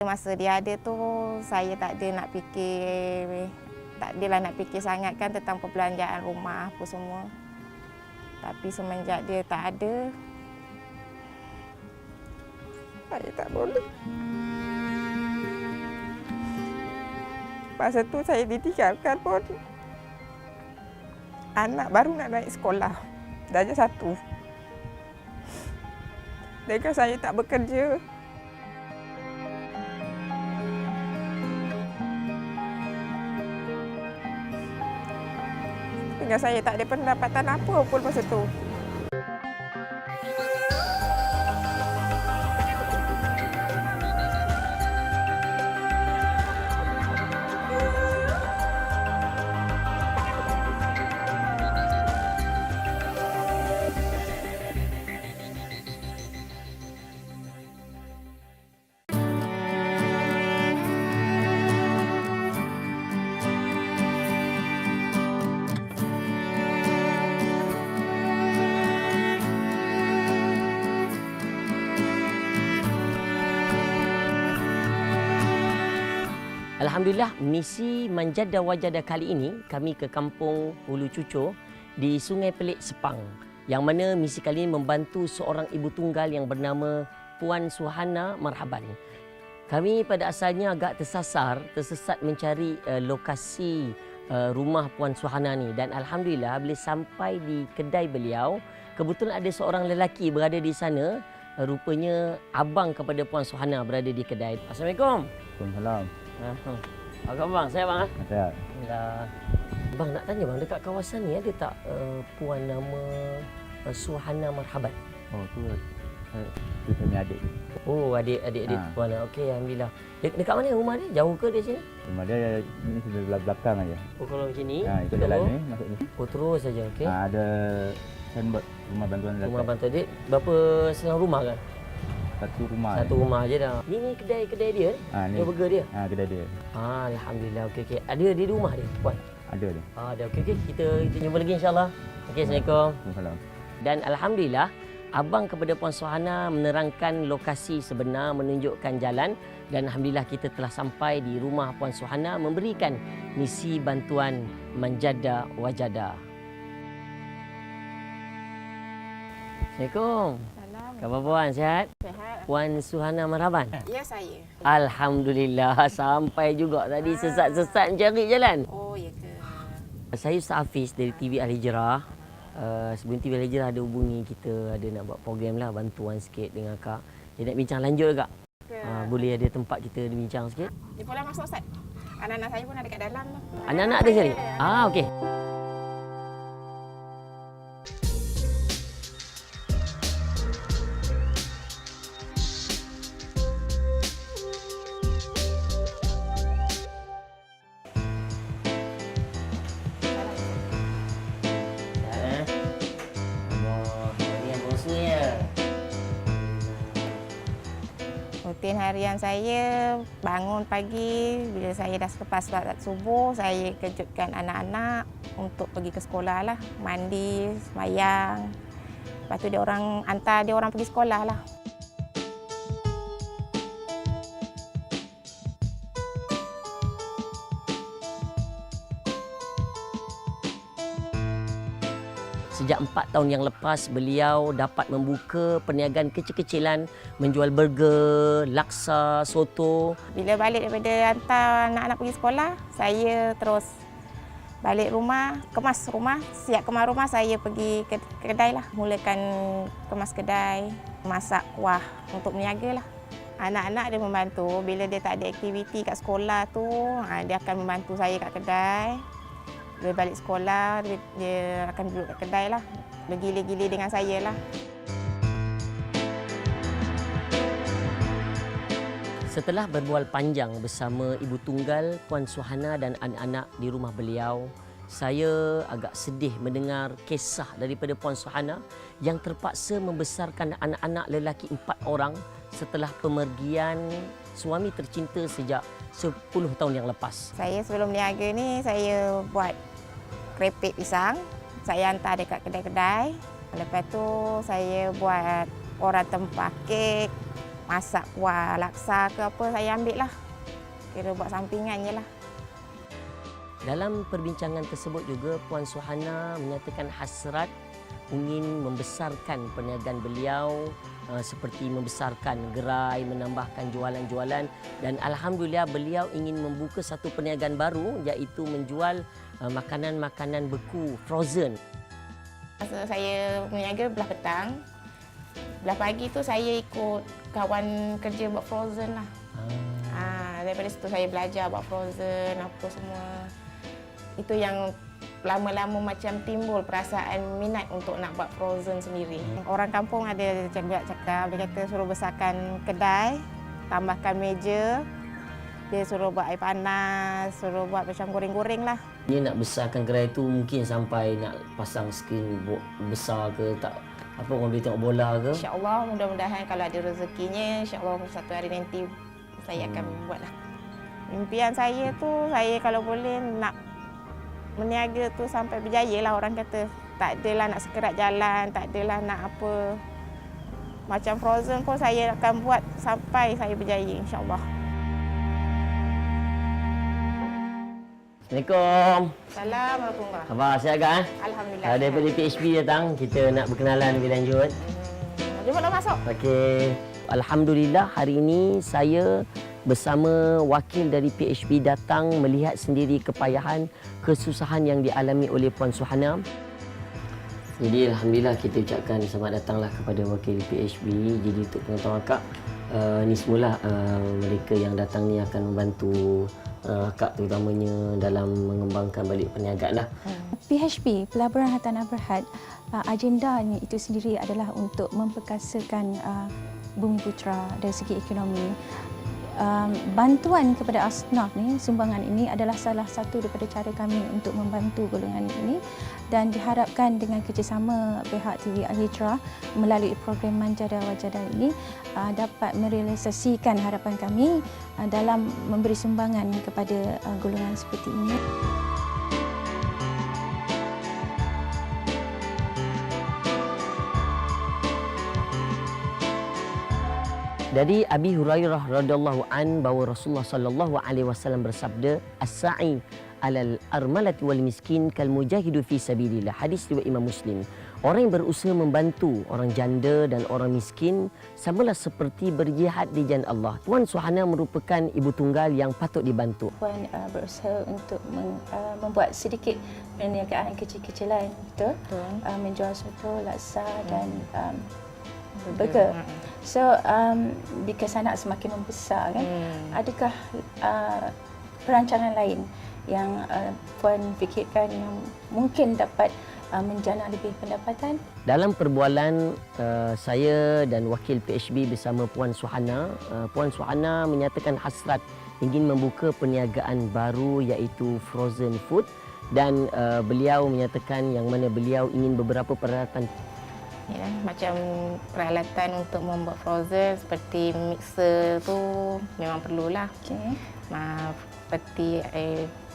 Masa dia ada tu, saya tak adalah nak fikir sangat kan tentang perbelanjaan rumah apa semua. Tapi semenjak dia tak ada, saya tak boleh. Masa tu saya ditinggalkan pun. Anak baru nak naik sekolah, darjah 1. Dan saya tak bekerja. Dengan saya tak ada pendapatan apa pun masa tu. Alhamdulillah, misi Manjada Wajada kali ini kami ke kampung Hulu Cucur di Sungai Pelik, Sepang. Yang mana misi kali ini membantu seorang ibu tunggal yang bernama Puan Suhana Marhaban. Kami pada asalnya agak tersesat mencari lokasi rumah Puan Suhana ni, dan alhamdulillah bila sampai di kedai beliau, kebetulan ada seorang lelaki berada di sana. Rupanya abang kepada Puan Suhana berada di kedai. Assalamualaikum. Waalaikumsalam. Apa bang? Saya bang? Saya. Alhamdulillah. Bang nak tanya bang, dekat kawasan ni ada tak puan nama Suhana Marhaban? Oh tu punya adik. Oh adik puan. Okey, alhamdulillah. Dekat mana rumah dia? Jauh ke dia sini? Rumah dia ini sebelah belakang aja. Oh kalau macam ni? Ikut jalan ni masuk ni. Oh terus saja, okey. Ada signboard rumah bantuan zakat. Rumah bantuan dia berapa setengah rumah kan? Satu rumah. Satu rumah aje dah. Ni kedai dia? Ni. Dia burger dia? Kedai dia. Alhamdulillah. Okey. Ada di rumah dia, puan? Ada dia. Ada. Okey. Kita jumpa lagi insya-Allah. Okey, Assalamualaikum. Waalaikumsalam. Dan alhamdulillah, abang kepada Puan Suhana menerangkan lokasi sebenar, menunjukkan jalan, dan alhamdulillah kita telah sampai di rumah Puan Suhana memberikan misi bantuan Manjada Wajada. Assalamualaikum. Khabar puan sihat? Sihat. Puan Suhana Marhaban? Ya, saya. Alhamdulillah sampai juga tadi sesat-sesat mencari jalan. Oh, ya ke? Saya Ustaz Hafiz dari TV Al-Hijrah. Sebelum TV Al-Hijrah ada hubungi kita, ada nak buat program lah, bantuan sikit dengan Kak. Dia nak bincang lanjut ke Kak? Boleh ada tempat kita bincang sikit? Dia boleh masuk Ustaz. Anak-anak saya pun ada kat dalam tu. Anak-anak ada sekali? Okey. Rutin harian saya, bangun pagi, bila saya dah selepas solat subuh, saya kejutkan anak-anak untuk pergi ke sekolah lah. Mandi, sembahyang. Lepas tu hantar dia orang pergi sekolah lah. Sejak 4 tahun yang lepas, beliau dapat membuka perniagaan kecil-kecilan, menjual burger, laksa, soto. Bila balik daripada hantar anak-anak pergi sekolah, saya terus balik rumah, kemas rumah. Siap kemas rumah, saya pergi ke kedai lah. Mulakan kemas kedai, masak kuah untuk berniaga lah. Anak-anak dia membantu. Bila dia tak ada aktiviti kat sekolah tu, dia akan membantu saya kat kedai. Dia balik sekolah, dia akan duduk kat kedai lah. Bergilir-gilir dengan saya lah. Setelah berbual panjang bersama ibu tunggal Puan Suhana dan anak-anak di rumah beliau, saya agak sedih mendengar kisah daripada Puan Suhana yang terpaksa membesarkan anak-anak lelaki 4 orang setelah pemergian suami tercinta sejak 10 tahun yang lepas. Saya sebelum berniaga ni, saya buat kerepek pisang. Saya hantar dekat kedai-kedai. Lepas tu saya buat orang tempah kek, masak kuah laksa ke apa, saya ambil lah. Kira buat sampingan je lah. Dalam perbincangan tersebut juga Puan Suhana menyatakan hasrat ingin membesarkan perniagaan beliau seperti membesarkan gerai, menambahkan jualan-jualan, dan alhamdulillah beliau ingin membuka satu perniagaan baru iaitu menjual makanan-makanan beku frozen. Masa saya berniaga belah petang, belah pagi tu saya ikut kawan kerja buat frozen lah. Daripada situ saya belajar buat frozen apa semua. Itu yang lama-lama macam timbul perasaan minat untuk nak buat frozen sendiri. Orang kampung ada cakap, dia kata suruh besarkan kedai, tambahkan meja, dia suruh buat air panas, suruh buat macam goreng-goreng lah. Dia nak besarkan gerai tu mungkin sampai nak pasang skrin besar ke tak, apa orang boleh tengok bola ke? InsyaAllah mudah-mudahan kalau ada rezekinya, insyaAllah satu hari nanti saya akan buat lah. Impian saya tu, saya kalau boleh nak meniaga tu sampai berjaya lah, orang kata. Tak adalah nak sekerat jalan, tak adalah nak apa. Macam frozen pun saya akan buat sampai saya berjaya, insyaAllah. Assalamualaikum. Assalamualaikum. Khabar sihat kan? Alhamdulillah. Daripada PHB datang, kita nak berkenalan lebih lanjut. Jemputlah masuk. Okey. Alhamdulillah hari ini saya bersama wakil dari PHB datang melihat sendiri kepayahan, kesusahan yang dialami oleh Puan Suhana. Jadi alhamdulillah kita ucapkan selamat datanglah kepada wakil PHB. Jadi untuk penonton akak, ni semula mereka yang datang ni akan membantu akak terutamanya dalam mengembangkan balik perniagaan lah. PHB, Pelaburan Hartanah Berhad, agendanya itu sendiri adalah untuk memperkasakan Bumi Putra dari segi ekonomi. Bantuan kepada asnaf ni, sumbangan ini adalah salah satu daripada cara kami untuk membantu golongan ini, dan diharapkan dengan kerjasama pihak TV Al-Hijrah melalui program Manjada Wajada ini dapat merealisasikan harapan kami dalam memberi sumbangan kepada golongan seperti ini. Dari Abi Hurairah radhiyallahu an bahawa Rasulullah sallallahu alaihi wasallam bersabda, "As-sa'i 'alal armalati wal miskin kal mujahidu fi sabilillah." Hadis riwayat Imam Muslim. Orang yang berusaha membantu orang janda dan orang miskin samalah seperti berjihad di jalan Allah. Puan Suhana merupakan ibu tunggal yang patut dibantu. Puan berusaha untuk membuat sedikit perniagaan kecil-kecilan, betul? Menjual soto, laksa dan burger. So, because anak semakin membesar kan, adakah perancangan lain yang Puan fikirkan yang mungkin dapat menjana lebih pendapatan? Dalam perbualan saya dan wakil PHB bersama Puan Suhana, Puan Suhana menyatakan hasrat ingin membuka perniagaan baru iaitu frozen food, dan beliau menyatakan yang mana beliau ingin beberapa peralatan. Ya, macam peralatan untuk membuat frozen seperti mixer tu memang perlulah. Okey.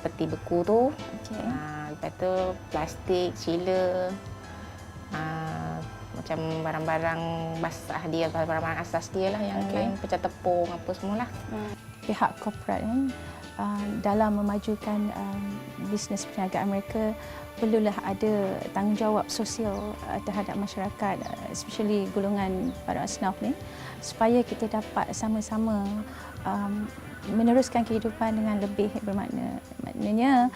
Peti beku tu. Okey. Lepas tu plastik, chiller. Macam barang-barang basah dia, barang-barang asas dia lah yang lain, pecah tepung apa semualah. Pihak korporat dalam memajukan bisnes perniagaan mereka perlulah ada tanggungjawab sosial terhadap masyarakat, especially golongan para asnaf ni, supaya kita dapat sama-sama meneruskan kehidupan dengan lebih bermakna. Maknanya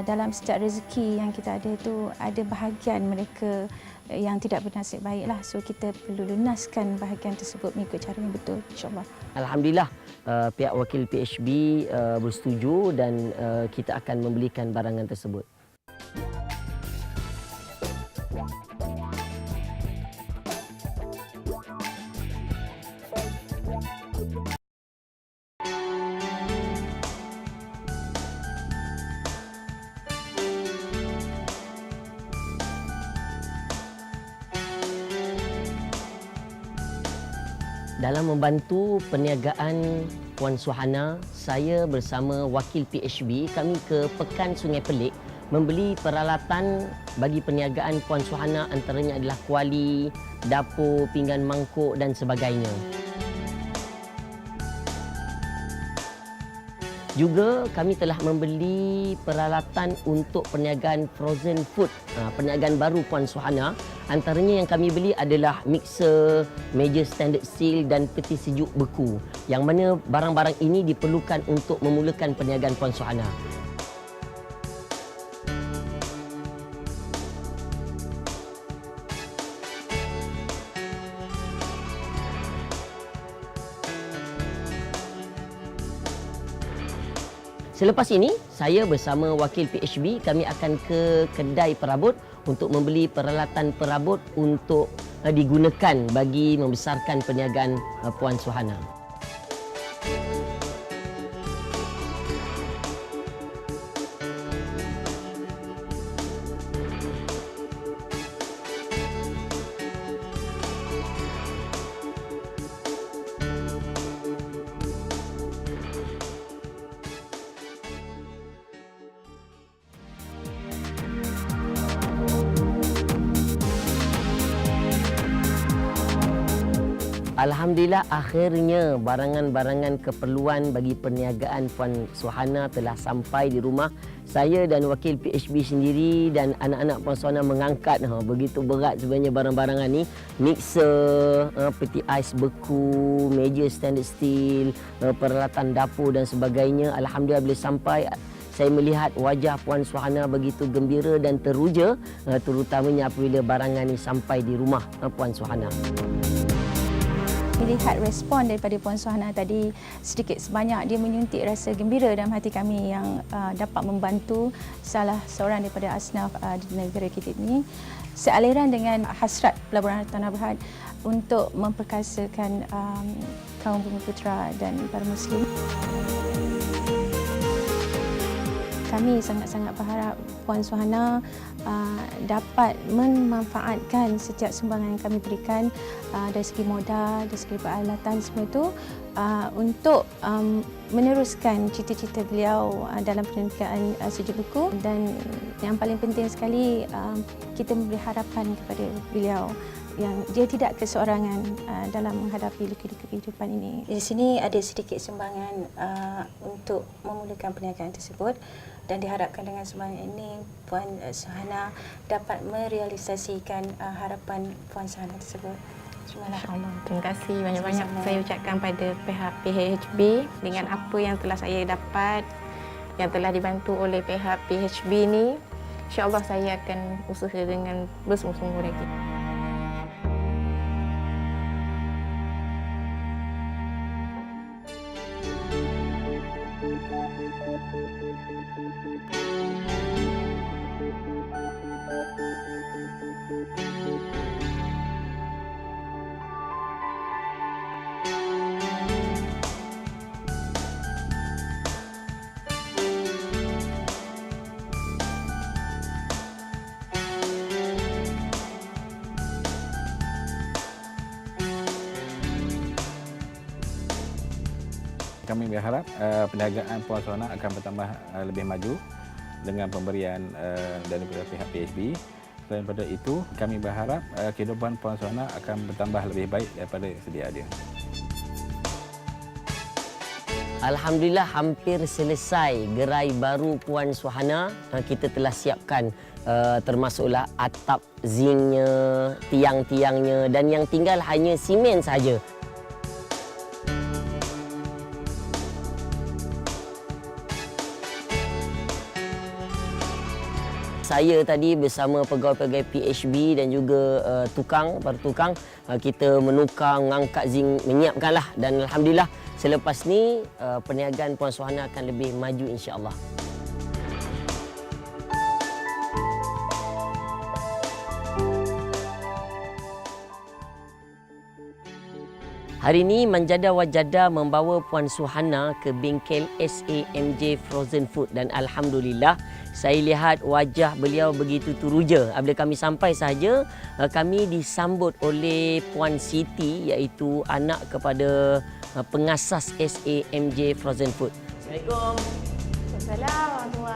dalam setiap rezeki yang kita ada itu ada bahagian mereka yang tidak bernasib baiklah. So kita perlu lunaskan bahagian tersebut mengikut cara yang betul, insya-Allah. Alhamdulillah pihak wakil PHB bersetuju dan kita akan membelikan barangan tersebut. Dalam membantu perniagaan Puan Suhana, saya bersama wakil PHB kami ke Pekan Sungai Pelik membeli peralatan bagi perniagaan Puan Suhana, antaranya adalah kuali, dapur, pinggan mangkuk dan sebagainya. Juga kami telah membeli peralatan untuk perniagaan frozen food, perniagaan baru Puan Suhana. Antaranya yang kami beli adalah mixer, meja standard steel dan peti sejuk beku. Yang mana barang-barang ini diperlukan untuk memulakan perniagaan Puan Suhana. Selepas ini, saya bersama wakil PHB, kami akan ke kedai perabot untuk membeli peralatan perabot untuk digunakan bagi membesarkan perniagaan Puan Suhana. Alhamdulillah, akhirnya barangan-barangan keperluan bagi perniagaan Puan Suhana telah sampai di rumah. Saya dan wakil PHB sendiri dan anak-anak Puan Suhana mengangkat begitu berat sebenarnya barang-barangan ni. Mixer, peti ais beku, meja standard steel, peralatan dapur dan sebagainya. Alhamdulillah bila sampai, saya melihat wajah Puan Suhana begitu gembira dan teruja, terutamanya apabila barangan ini sampai di rumah Puan Suhana. Melihat respon daripada Puan Suhana tadi, sedikit sebanyak dia menyuntik rasa gembira dalam hati kami yang dapat membantu salah seorang daripada asnaf di negara kita ini, sealiran dengan hasrat pelaburan Tanah Berhad untuk memperkasakan kaum Bumiputera dan para Muslim. Kami sangat-sangat berharap Puan Suhana dapat memanfaatkan setiap sumbangan yang kami berikan dari segi modal, dari segi peralatan semua itu untuk meneruskan cita-cita beliau dalam perniagaan sejuk beku, dan yang paling penting sekali kita memberi harapan kepada beliau yang dia tidak keseorangan dalam menghadapi liku-liku kehidupan ini. Di sini ada sedikit sumbangan untuk memulakan perniagaan tersebut, dan diharapkan dengan sumbangan ini Puan Suhana dapat merealisasikan harapan Puan Suhana tersebut. InsyaAllah. Terima kasih banyak-banyak saya ucapkan pada pihak PHB dengan apa yang telah saya dapat, yang telah dibantu oleh pihak PHB ini. InsyaAllah saya akan usaha dengan bersungguh-sungguh lagi. Kami berharap perniagaan Puan Suhana akan bertambah lebih maju dengan pemberian daripada pihak PHB. Selain daripada itu, kami berharap kehidupan Puan Suhana akan bertambah lebih baik daripada sedia ada. Alhamdulillah, hampir selesai gerai baru Puan Suhana. Kita telah siapkan termasuklah atap zinknya, tiang-tiangnya, dan yang tinggal hanya simen saja. Saya tadi bersama pegawai-pegawai PHB dan juga para tukang, kita menukar, mengangkat zinc, menyiapkanlah, dan alhamdulillah selepas ni perniagaan Puan Suhana akan lebih maju insya-Allah. Hari ini Manjada Wajada membawa Puan Suhana ke bengkel SAMJ Frozen Food, dan alhamdulillah saya lihat wajah beliau begitu teruja. Apabila kami sampai sahaja, kami disambut oleh Puan Siti, iaitu anak kepada pengasas SAMJ Frozen Food. Assalamualaikum. Assalamualaikum.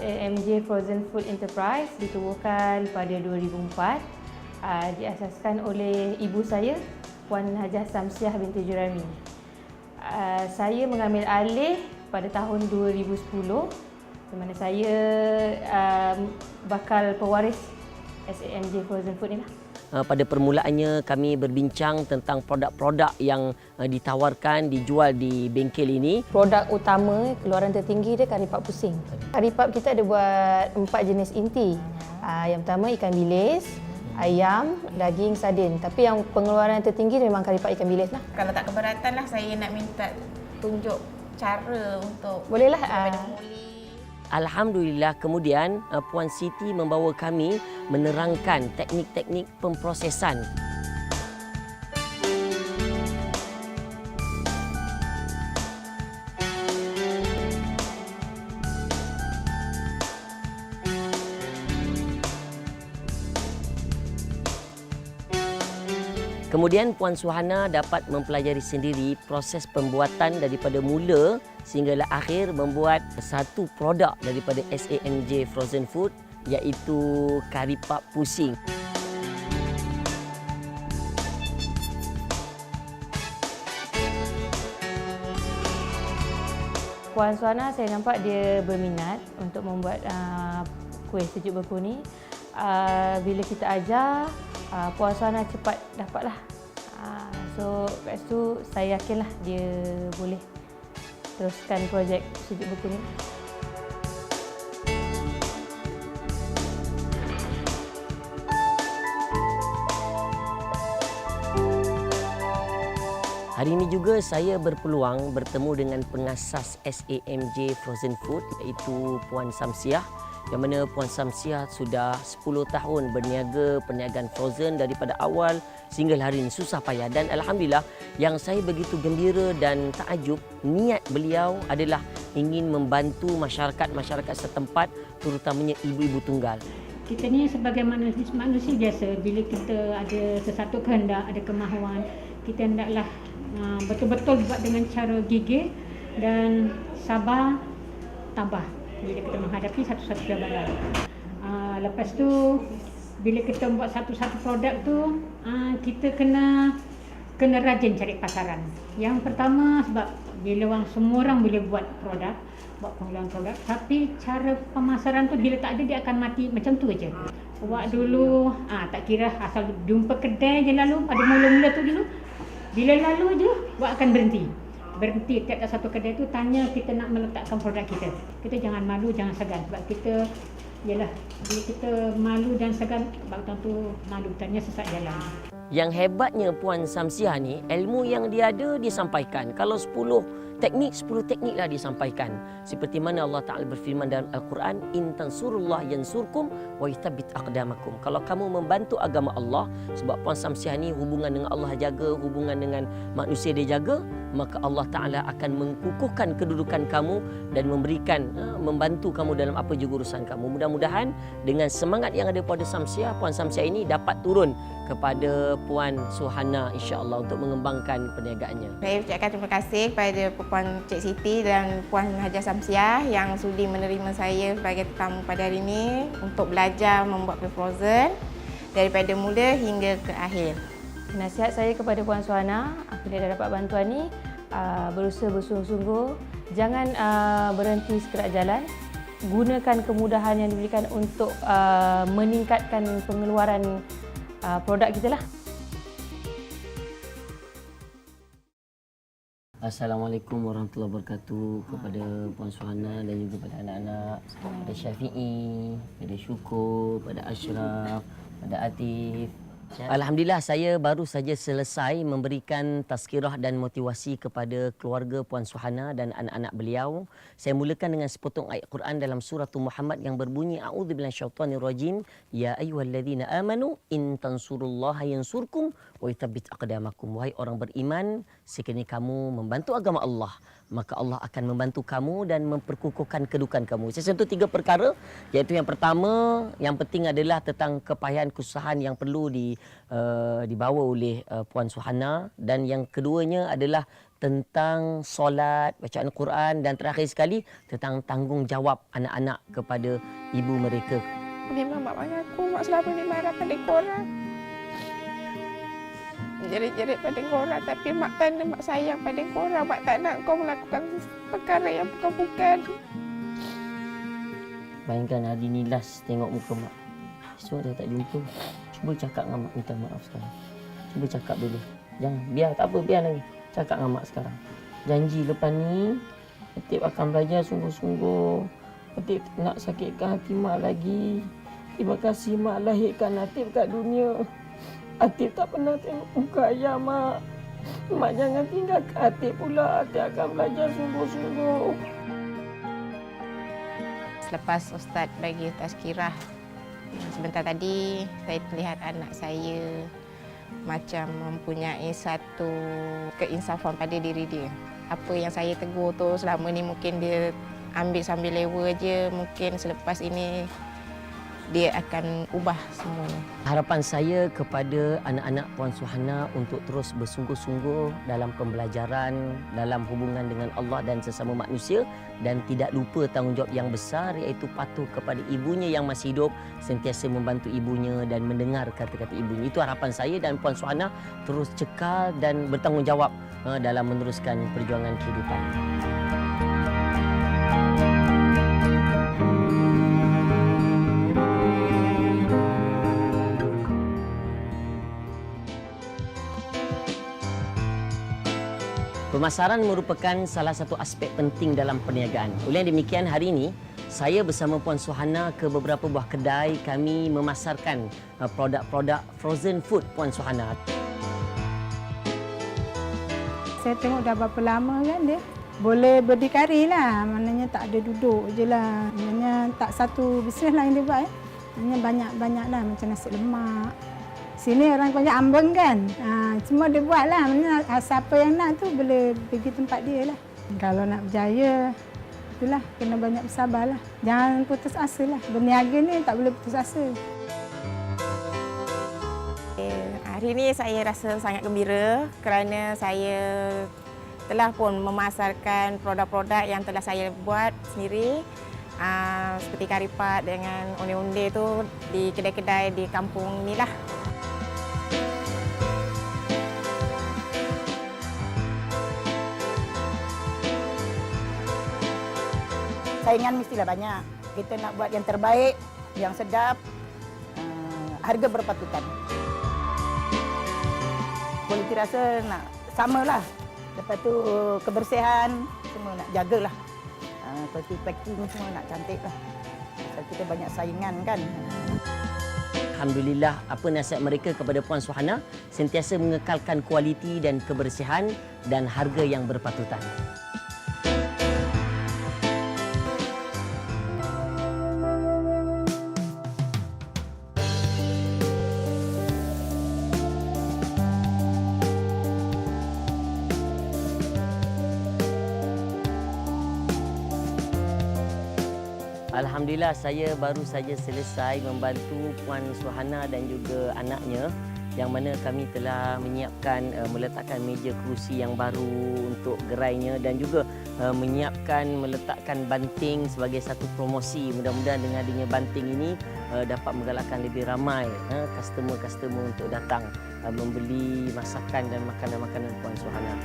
SAMJ Frozen Food Enterprise ditubuhkan pada 2004. Diasaskan oleh ibu saya, Puan Hajah Samsiah binti Jurami. Saya mengambil alih pada tahun 2010 di mana saya bakal pewaris SAMJ Frozen Food ni lah. Pada permulaannya kami berbincang tentang produk-produk yang ditawarkan, dijual di bengkel ini. Produk utama, keluaran tertinggi dia kari pap pusing. Kari pap kita ada buat 4 jenis inti. Yang pertama ikan bilis, ayam, daging, sardin. Tapi yang pengeluaran tertinggi memang kari pap ikan bilis lah. Kalau tak keberatan lah, saya nak minta tunjuk cara untuk Bolehlah. Alhamdulillah kemudian Puan Siti membawa kami menerangkan teknik-teknik pemprosesan. Kemudian Puan Suhana dapat mempelajari sendiri proses pembuatan daripada mula sehinggalah akhir membuat satu produk daripada SAMJ Frozen Food, iaitu kari pap pusing. Puan Suhana saya nampak dia berminat untuk membuat kuih sejuk beku ni. Bila kita ajar, Puan Suhana cepat dapatlah. So kat situ saya yakinlah dia boleh teruskan projek sejuk beku ni. Hari ini juga saya berpeluang bertemu dengan pengasas SAMJ Frozen Food, iaitu Puan Samsiah, yang mana Puan Samsiah sudah 10 tahun berniaga perniagaan frozen daripada awal sehingga hari ini susah payah. Dan Alhamdulillah yang saya begitu gembira dan takjub, niat beliau adalah ingin membantu masyarakat setempat, terutamanya ibu-ibu tunggal. Kita ni sebagai manusia biasa, bila kita ada sesuatu kehendak, ada kemahuan, kita hendaklah betul-betul buat dengan cara gigih dan sabar, tabah bila kita menghadapi satu-satu cabaran. Lepas tu bila kita buat satu-satu produk tu, kita kena rajin cari pasaran. Yang pertama sebab bila semua orang boleh buat pengeluaran produk, tapi cara pemasaran tu bila tak ada dia akan mati macam tu aja. Buat dulu, tak kira asal jumpa kedai je lalu pada mula-mula tu dulu. Bila lalu je, buat akan berhenti tiap satu kedai tu tanya kita nak meletakkan produk kita. Kita jangan malu, jangan segan sebab kita bila kita malu dan segan, sebab tu malu tanya sesat jalan. Yang hebatnya Puan Samsiah ni, ilmu yang dia ada dia sampaikan. Kalau 10 tekniklah disampaikan. Seperti mana Allah Ta'ala berfirman dalam Al-Quran, in tansurullah yansurkum wa yuthabbit aqdamakum. Kalau kamu membantu agama Allah, sebab Puan Samsiah ni hubungan dengan Allah jaga, hubungan dengan manusia dia jaga, maka Allah Ta'ala akan mengukuhkan kedudukan kamu dan membantu kamu dalam apa juga urusan kamu. Mudah-mudahan dengan semangat yang ada pada Samsiah, Puan Samsiah ini dapat turun kepada Puan Suhana insya-Allah untuk mengembangkan perniagaannya. Saya ucapkan terima kasih kepada Puan Cik Siti dan Puan Haja Samsiah yang sudi menerima saya sebagai tetamu pada hari ini untuk belajar membuat kuih frozen daripada mula hingga ke akhir. Nasihat saya kepada Puan Suhana, apabila dah dapat bantuan ni, berusaha bersungguh-sungguh, jangan berhenti sekelak jalan. Gunakan kemudahan yang diberikan untuk meningkatkan pengeluaran produk kita lah. Assalamualaikum warahmatullahi wabarakatuh kepada Puan Suhana dan juga kepada anak-anak, kepada Syafi'i, kepada Syukur, kepada Ashraf, kepada Atif. Alhamdulillah saya baru saja selesai memberikan tazkirah dan motivasi kepada keluarga Puan Suhana dan anak-anak beliau. Saya mulakan dengan sepotong ayat Quran dalam surah Muhammad yang berbunyi a'udzubillahi minasyaitonirrajim, ya ayyuhalladzina amanu in tansurullaha yansurkum wa yuthabbit aqdamakum. Wahai orang beriman, sekiranya kamu membantu agama Allah, maka Allah akan membantu kamu dan memperkukuhkan kedudukan kamu. Saya sentuh 3 perkara, iaitu yang pertama, yang penting adalah tentang kepayahan kesusahan yang perlu dibawa oleh Puan Suhana, dan yang keduanya adalah tentang solat, bacaan Quran, dan terakhir sekali tentang tanggungjawab anak-anak kepada ibu mereka. Memang mak marah aku, mak selalu ni marah pada korang. jerit-jerit pada korang, tapi mak tanda mak sayang pada korang. Mak tak nak kau melakukan perkara yang bukan-bukan. Bayangkan hari ni last tengok muka mak. Esok dah tak jumpa. Cuba cakap dengan mak minta maaf sekarang. Cuba cakap dulu. Jangan, biar tak apa, biar lagi. Cakap dengan mak sekarang. Janji lepas ni, Atik akan belajar sungguh-sungguh. Atik nak sakitkan hati mak lagi. Terima kasih mak lahirkan Atik kat dunia. Atik tak pernah tengok muka ayah mak. Mak jangan tinggalkan Atik pula. Atik akan belajar sungguh-sungguh. Selepas Ustaz bagi tazkirah sebentar tadi, saya melihat anak saya macam mempunyai satu keinsafan pada diri dia. Apa yang saya tegur tu selama ni mungkin dia ambil sambil lewa je. Mungkin selepas ini dia akan ubah semuanya. Harapan saya kepada anak-anak Puan Suhana untuk terus bersungguh-sungguh dalam pembelajaran, dalam hubungan dengan Allah dan sesama manusia, dan tidak lupa tanggungjawab yang besar iaitu patuh kepada ibunya yang masih hidup, sentiasa membantu ibunya dan mendengar kata-kata ibunya. Itu harapan saya, dan Puan Suhana terus cekal dan bertanggungjawab dalam meneruskan perjuangan kehidupan. Pemasaran merupakan salah satu aspek penting dalam perniagaan. Oleh yang demikian, hari ini saya bersama Puan Suhana ke beberapa buah kedai. Kami memasarkan produk-produk frozen food Puan Suhana. Saya tengok dah berapa lama kan dia. Boleh berdikari lah, maknanya tak ada duduk je lah. Maknanya tak satu bisnes lah yang dia buat. Maknanya banyak-banyak lah macam nasi lemak. Sini orang banyak ambeng kan. Cuma dia buat lah. Siapa yang nak tu boleh pergi tempat dia lah. Kalau nak berjaya, itulah kena banyak bersabar lah. Jangan putus asa lah. Berniaga ni tak boleh putus asa. Hari ini saya rasa sangat gembira kerana saya telah pun memasarkan produk-produk yang telah saya buat sendiri. Seperti karipat dengan onde-onde tu di kedai-kedai di kampung ni lah. Saingan mestilah banyak. Kita nak buat yang terbaik, yang sedap, harga berpatutan. Kualiti rasa nak samalah. Lepas tu kebersihan semua nak jagalah. Kualiti packing semua nak cantik lah. Sebab kita banyak saingan kan. Alhamdulillah, apa nasihat mereka kepada Puan Suhana? Sentiasa mengekalkan kualiti dan kebersihan dan harga yang berpatutan. Alhamdulillah, saya baru saja selesai membantu Puan Suhana dan juga anaknya, yang mana kami telah menyiapkan meletakkan meja kerusi yang baru untuk gerainya dan juga meletakkan banting sebagai satu promosi. Mudah-mudahan dengan adanya banting ini dapat menggalakkan lebih ramai customer-customer untuk datang membeli masakan dan makanan-makanan Puan Suhana.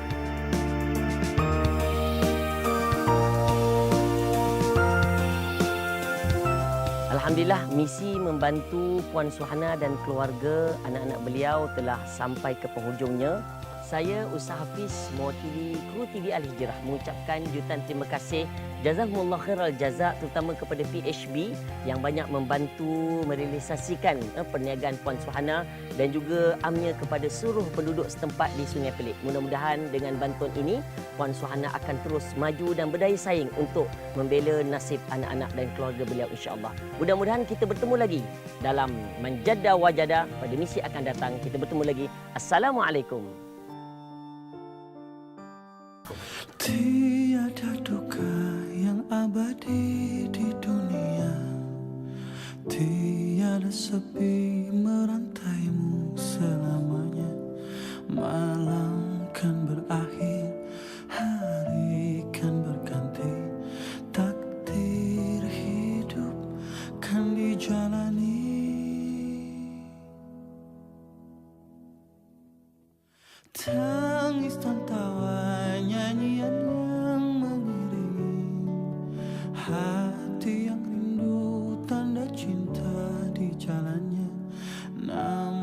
Alhamdulillah, misi membantu Puan Suhana dan keluarga anak-anak beliau telah sampai ke penghujungnya. Saya Ustaz Hafiz, mewakili kru TV Al-Hijrah mengucapkan jutaan terima kasih, jazakumullah khairal jaza, terutama kepada PHB yang banyak membantu merealisasikan perniagaan Puan Suhana dan juga amnya kepada seluruh penduduk setempat di Sungai Pelik. Mudah-mudahan dengan bantuan ini Puan Suhana akan terus maju dan berdaya saing untuk membela nasib anak-anak dan keluarga beliau, insya-Allah. Mudah-mudahan kita bertemu lagi dalam Manjada Wajada pada misi akan datang. Kita bertemu lagi. Assalamualaikum. Tiada duka yang abadi di dunia, tiada sepi merantaimu selamanya. Malam kan berakhir, hari kan berganti, takdir hidup kan dijalani. hati yang rindu tanda cinta di jalannya. Namun